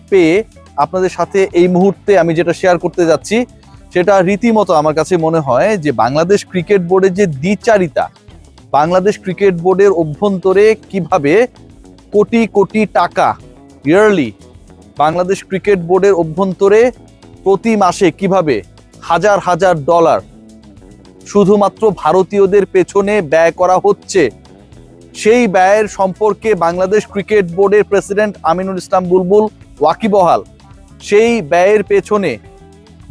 পেয়ে আপনাদের সাথে এই মুহূর্তে আমি যেটা শেয়ার করতে যাচ্ছি সেটা রীতিমতো আমার কাছে মনে হয় যে বাংলাদেশ ক্রিকেট বোর্ডের যে দ্বিচারিতা, বাংলাদেশ ক্রিকেট বোর্ডের অভ্যন্তরে কিভাবে কোটি কোটি টাকা ইয়ারলি, বাংলাদেশ ক্রিকেট বোর্ডের অভ্যন্তরে প্রতি মাসে কিভাবে হাজার হাজার ডলার শুধুমাত্র ভারতীয়দের পেছনে ব্যয় করা হচ্ছে, সেই ব্যয়ের সম্পর্কে বাংলাদেশ ক্রিকেট বোর্ডের প্রেসিডেন্ট আমিনুল ইসলাম বুলবুল ওয়াকিবহাল। সেই ব্যয়ের পেছনে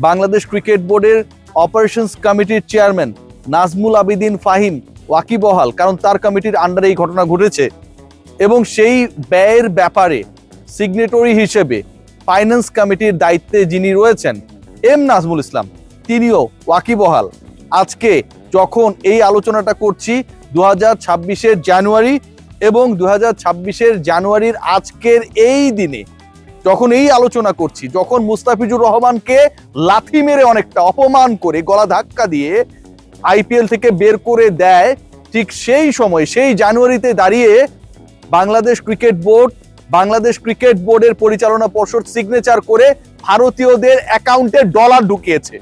বাংলাদেশ ক্রিকেট বোর্ডের অপারেশনস কমিটির চেয়ারম্যান নাজমুল আবিদিন ফাহিম ওয়াকিবহাল, কারণ তার কমিটির আন্ডারে এই ঘটনা ঘটেছে। এবং সেই ব্যয়ের ব্যাপারে সিগনেটরি হিসেবে ফাইন্যান্স কমিটির দায়িত্বে যিনি রয়েছেন এম নাজমুল ইসলাম, তিনিও ওয়াকিবহাল। আজকে যখন এই আলোচনাটা করছি 2026-এর জানুয়ারি, এবং 2026-এর জানুয়ারির আজকের এই দিনে যখন এই আলোচনা করছি, যখন মুস্তাফিজুর রহমানকে লাথি মেরে অনেকটা অপমান করে গলা ধাক্কা দিয়ে আইপিএল থেকে বের করে দেয়, ঠিক সেই সময় সেই জানুয়ারিতে দাঁড়িয়ে বাংলাদেশ ক্রিকেট বোর্ডের পরিচালনা পর্ষদ সিগনেচার করে ভারতীয়দের অ্যাকাউন্টে ডলার ঢুকিয়েছে।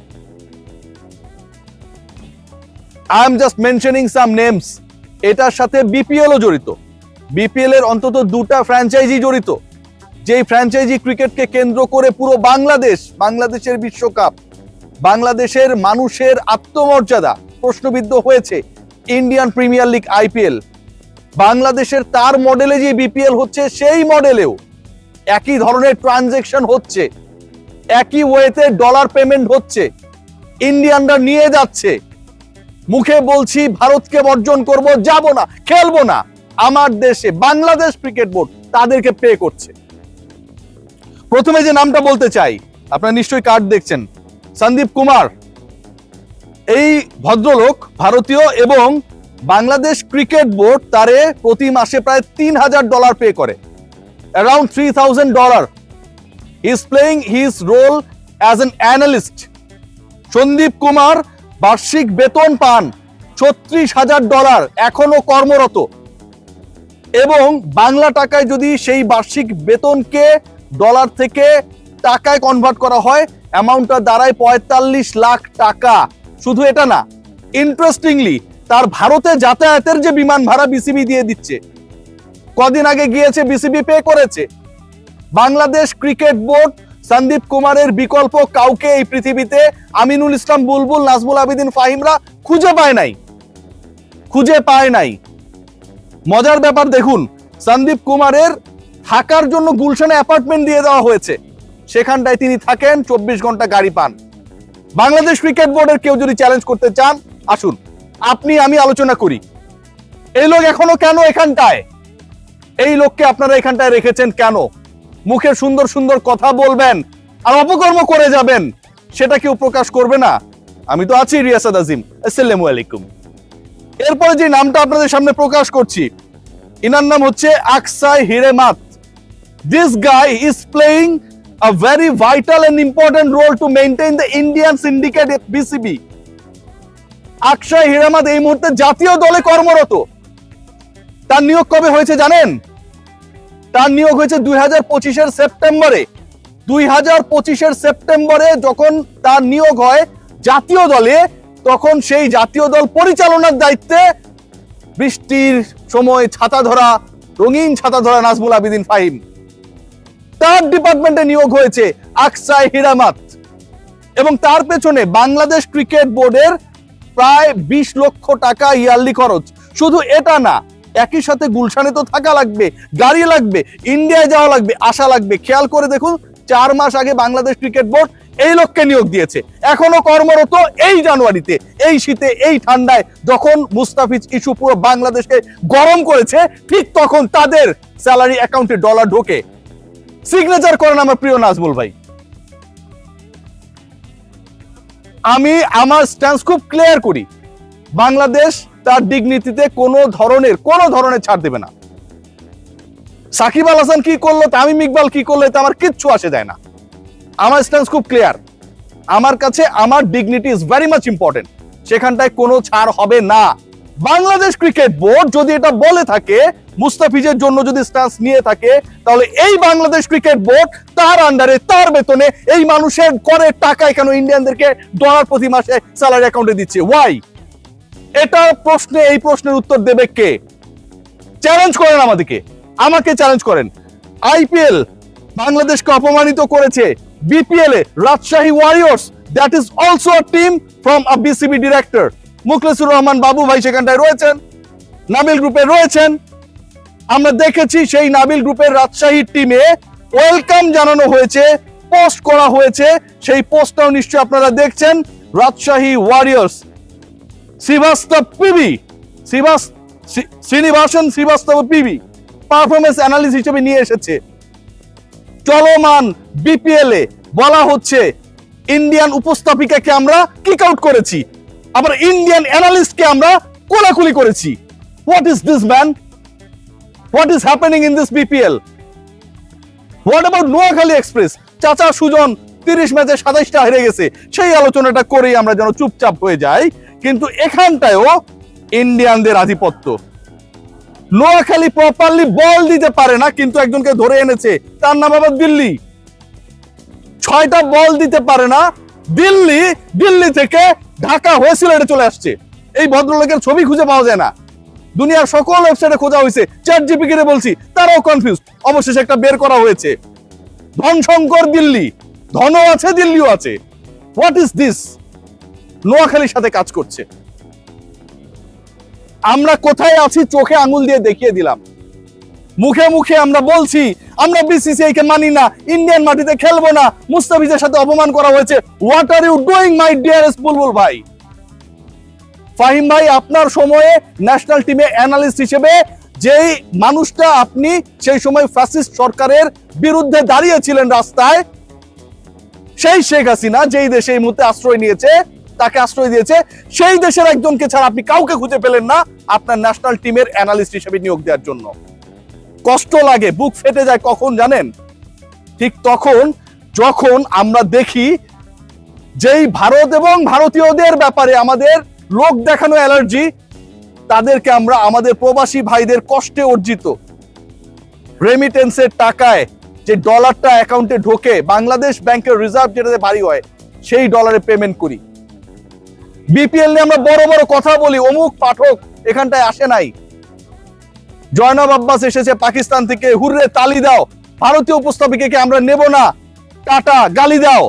I am just mentioning some names. এটার সাথে বিপিএলও জড়িত। বিপিএল এর অন্তত 2টা ফ্র্যাঞ্চাইজি জড়িত, যেই ফ্র্যাঞ্চাইজি ক্রিকেটকে কেন্দ্র করে পুরো বাংলাদেশের বিশ্বকাপ, বাংলাদেশের মানুষের আত্মমর্যাদা প্রশ্নবিদ্ধ হয়েছে। ইন্ডিয়ান প্রিমিয়ার লিগ আইপিএল, বাংলাদেশের তার মডেলে যে বিপিএল হচ্ছে সেই মডেলেও একই ধরনের ট্রানজেকশন হচ্ছে, একই ওয়েতে ডলার পেমেন্ট হচ্ছে। ইন্ডিয়ানরা নিয়ে যাচ্ছে, মুখে বলছি ভারতকে বর্জন করব, যাব না, খেলবো না, আমার দেশে বাংলাদেশ ক্রিকেট বোর্ড তাদেরকে পে করছে। প্রথমে যে নামটা বলতে চাই, আপনারা নিশ্চয়ই কার্ড দেখছেন, সন্দীপ কুমার। এই ভদ্রলোক ভারতীয় এবং বাংলাদেশ ক্রিকেট বোর্ড তারে প্রতি মাসে প্রায় $3,000 পে করে, around $3,000। He is playing his role as an analyst. Sandeep Kumar বার্ষিক বেতন পান $36,000, এখনো কর্মরত। এবং বাংলা টাকায় যদি সেই বার্ষিক বেতনকে ডলার থেকে টাকায় কনভার্ট করা হয়, অ্যামাউন্টটা দাঁড়ায় 45 লাখ টাকা। শুধু এটা না, ইন্টারেস্টিংলি তার ভারতে যাতায়াতের যে বিমান ভাড়া বিসিবি দিয়ে দিচ্ছে। কদিন আগে গিয়েছে, বিসিবি পে করেছে। বাংলাদেশ ক্রিকেট বোর্ড সন্দীপ কুমারের বিকল্প কাউকে এই পৃথিবীতে আমিনুল ইসলাম বুলবুল, নাজমুল আবিদিন ফাহিমরা খুঁজে পায় নাই। মজার ব্যাপার দেখুন, সন্দীপ কুমারের থাকার জন্য গুলশানে অ্যাপার্টমেন্ট দিয়ে দেওয়া হয়েছে, সেখানটায় তিনি থাকেন, 24 ঘন্টা গাড়ি পান। বাংলাদেশ ক্রিকেট বোর্ডের কেউ যদি চ্যালেঞ্জ করতে চান, আসুন আপনি আমি আলোচনা করি। এই লোক এখনো কেন এখানটায়? এই লোককে আপনারা এখানটায় রেখেছেন কেন? মুখে সুন্দর সুন্দর কথা বলবেন আর অপকর্ম করে যাবেন, সেটা কেউ প্রকাশ করবে না? আমি তো আছি, রিয়াসাদ আজিম। আসসালামু আলাইকুম। এরপরে যে নামটা আপনাদের সামনে প্রকাশ করছি, ইনার নাম হচ্ছে Aksai হিরেমাত। This guy is playing a very vital and important role to maintain the Indian syndicate at BCB. Aksai হিরেমাত এই মুহূর্তে জাতীয় দলে কর্মরত। তার নিয়োগ কবে হয়েছে জানেন? তার নিয়োগ হয়েছে 2025-এর সেপ্টেম্বরে। 2025-এর সেপ্টেম্বরে যখন তার নিয়োগ হয় জাতীয় দলে, তখন সেই জাতীয় দল পরিচালনার দায়িত্বে বৃষ্টির সময় ছাতা ধরা, রঙিন ছাতা ধরা নাজমুল আবিদিন ফাহিম, তার ডিপার্টমেন্টে নিয়োগ হয়েছে আকসাই হিরেমাত। এবং তার পেছনে বাংলাদেশ ক্রিকেট বোর্ডের প্রায় 20 লক্ষ টাকা ইয়ারলি খরচ। শুধু এটা না, একই সাথে গুলশানে তো থাকা লাগবে, গাড়ি লাগবে, ইন্ডিয়ায় যাওয়া লাগবে, আসা লাগবে। খেয়াল করে দেখুন, 4 মাস আগে বাংলাদেশ ক্রিকেট বোর্ড এই লোককে নিয়োগ দিয়েছে, এখনো কর্মরত। এই জানুয়ারিতে, এই শীতে, এই ঠান্ডায় যখন মুস্তাফিজ ইস্যু পুরো বাংলাদেশকে গরম করেছে, ঠিক তখন তাদের স্যালারি অ্যাকাউন্টে ডলার ঢোকে। সিগনেচার করেন আমার প্রিয় নাজমুল ভাই। আমি আমার স্ট্যান্স খুব ক্লিয়ার করি, বাংলাদেশ তার ডিগনিটিতে কোনো ধরনের ছাড় দেবে না। সাকিব আল হাসান কি করলো, তামিম ইকবাল কি করলো, এটা আমার কিচ্ছু আসে যায় না। আমার স্ট্যান্স খুব ক্লিয়ার। আমার কাছে আমার dignity is very much important, সেখানটায় কোনো ছাড় হবে না। বাংলাদেশ ক্রিকেট বোর্ড যদি এটা বলে থাকে, মুস্তাফিজের জন্য যদি স্ট্যান্স নিয়ে থাকে, তাহলে এই বাংলাদেশ ক্রিকেট বোর্ড তার আন্ডারে তার বেতনে এই মানুষের করের টাকায় কেন ইন্ডিয়ানদেরকে ডলার প্রতি মাসে স্যালারি অ্যাকাউন্টে দিচ্ছে? ওয়াই? এটা প্রশ্নে, এই প্রশ্নের উত্তর দেবে কে? চ্যালেঞ্জ করেন আমাদেরকে, আমাকে চ্যালেঞ্জ করেন। আইপিএল বাংলাদেশকে অপমানিত করেছে, BPL A Rajshahi Warriors, that is also a team from a BCB director. Mukhlesur Rahman বাবু ভাই সেখানটায় রয়েছেন, নাবিল গ্রুপে রয়েছেন। আমরা দেখেছি সেই নাবিল গ্রুপের রাজশাহী টিমে ওয়েলকাম জানানো হয়েছে, পোস্ট করা হয়েছে, সেই পোস্টটাও নিশ্চয়ই আপনারা দেখছেন। Rajshahi Warriors Srivastava PB, Srinivasan Srivastava PB performance analyst হিসেবে নিয়ে এসেছে। চলমান বিপিএল এ বলা হচ্ছে ইন্ডিয়ান উপস্থাপিকাকে আমরা কিক আউট করেছি, আবার ইন্ডিয়ান অ্যানালিস্টকে আমরা কোলাকুলি করেছি। What is this man? What is happening in this BPL? What about Noakhali express? চাচা সুজন 30 ম্যাচে 27টা হেরে গেছে, সেই আলোচনাটা করেই আমরা যেন চুপচাপ হয়ে যাই। কিন্তু এখানটায়ও ইন্ডিয়ানদের আধিপত্য। নোয়াখালী প্রপারলি বল দিতে পারে না, কিন্তু একজনকে ধরে এনেছে, তার নাম আবার দিল্লি। 6টা বল দিতে পারে না দিল্লি, দিল্লি থেকে ঢাকা হয়ে সিলেটে চলে আসছে। এই ভদ্রলোকের ছবি খুঁজে পাওয়া যায় না, দুনিয়ার সকল ওয়েবসাইটে খোঁজা হয়েছে, চ্যাট জিপিটি বলছি, তারাও কনফিউজ। অবশেষে একটা বের করা হয়েছে, ধনশঙ্কর দিল্লি, ধনও আছে দিল্লিও আছে। What is this? নোয়াখালীর সাথে কাজ করছে। আমরা কোথায় আছি চোখে আঙুল দিয়ে দেখিয়ে দিলাম, মুখে মুখে আমরা বলছি আমরা বিসিসিআই কে মানি না, ইন্ডিয়ান মাটিতে খেলবো না, মুস্তাফিজের সাথে অপমান করা হয়েছে। What are you doing my dearest Bulbul ভাই? ফাহিম ভাই, আপনার সময়ে ন্যাশনাল টিমে অ্যানালিস্ট হিসেবে যেই মানুষটা আপনি সেই সময় ফ্যাসিস্ট সরকারের বিরুদ্ধে দাঁড়িয়েছিলেন রাস্তায়, সেই শেখ হাসিনা যেই দেশে এই মুহূর্তে আশ্রয় নিয়েছে, তাকে আশ্রয় দিয়েছে, সেই দেশের একজনকে ছাড়া আপনি কাউকে খুঁজে পেলেন না আপনার ন্যাশনাল টিমের অ্যানালিস্ট হিসেবে নিয়োগ দেওয়ার জন্য। কষ্ট লাগে, বুক ফেটে যায় কখন জানেন? ঠিক তখন যখন আমরা দেখি যেই ভারত এবং ভারতীয়দের ব্যাপারে আমাদের লোক দেখানো অ্যালার্জি, তাদেরকে আমরা আমাদের প্রবাসী ভাইদের কষ্টে অর্জিত রেমিটেন্সের টাকায় যে ডলারটা অ্যাকাউন্টে ঢোকে, বাংলাদেশ ব্যাংকের রিজার্ভ যেটাতে ভারী হয়, সেই ডলারে পেমেন্ট করি। বিপিএল নিয়ে আমরা বড় বড় কথা বলি, অমুক পাঠক এখানটায় আসে নাই, জয়নাব আব্বাস এসেছে পাকিস্তান থেকে, হুররে তালি দাও, ভারতীয় উপস্থাপিকাকে আমরা নেব না, টাটা গালি দাও।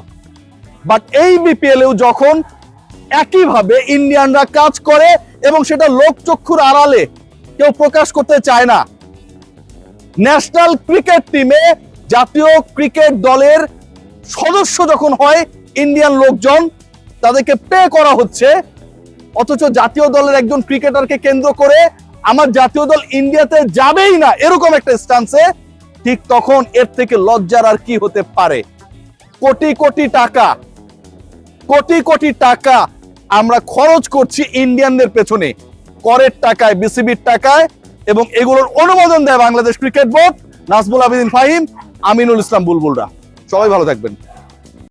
বাট এই বিপিএল এও যখন একইভাবে ইন্ডিয়ানরা কাজ করে এবং সেটা লোকচক্ষুর আড়ালে কেউ প্রকাশ করতে চায় না, ন্যাশনাল ক্রিকেট টিমে জাতীয় ক্রিকেট দলের সদস্য যখন হয় ইন্ডিয়ান লোকজন, তাদেরকে পে করা হচ্ছে, অথচ জাতীয় দলের একজন ক্রিকেটারকে কেন্দ্র করে আমার জাতীয় দল ইন্ডিয়াতে যাবেই না, এরকম একটা স্ট্যান্সে, ঠিক তখন এর থেকে লজ্জার আর কি হতে পারে? কোটি কোটি টাকা, কোটি কোটি টাকা আমরা খরচ করছি ইন্ডিয়ানদের পেছনে, করের টাকায়, বিসিবির টাকায়, এবং এগুলোর অনুমোদন দেয় বাংলাদেশ ক্রিকেট বোর্ড। নাজমুল আবেদিন ফাহিম, আমিনুল ইসলাম বুলবুলরা। সবাই ভালো থাকবেন।